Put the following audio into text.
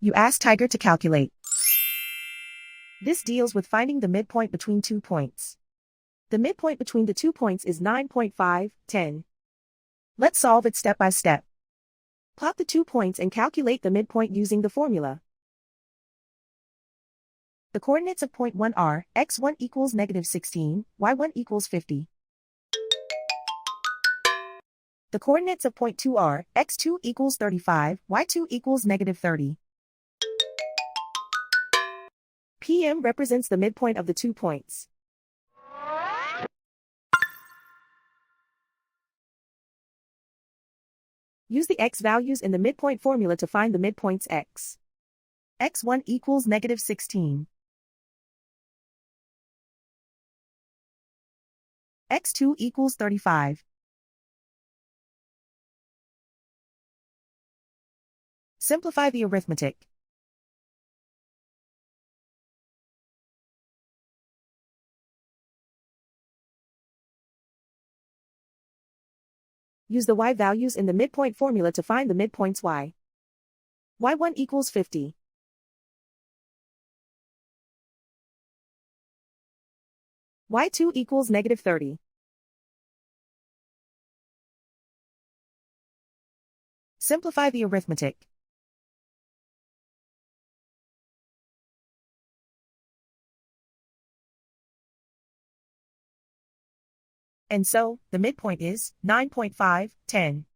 You ask Tiger to calculate. This deals with finding the midpoint between 2 points. The midpoint between the 2 points is 9.5, 10. Let's solve it step by step. Plot the 2 points and calculate the midpoint using the formula. The coordinates of point 1 are x1 equals -16, y1 equals 50. The coordinates of point 2 are x2 equals 35, y2 equals -30. PM represents the midpoint of the 2 points. Use the x values in the midpoint formula to find the midpoints x. x1 equals -16. x2 equals 35. Simplify the arithmetic. Use the y values in the midpoint formula to find the midpoints y. y1 equals 50. y2 equals -30. Simplify the arithmetic. And so, the midpoint is 9.5, 10.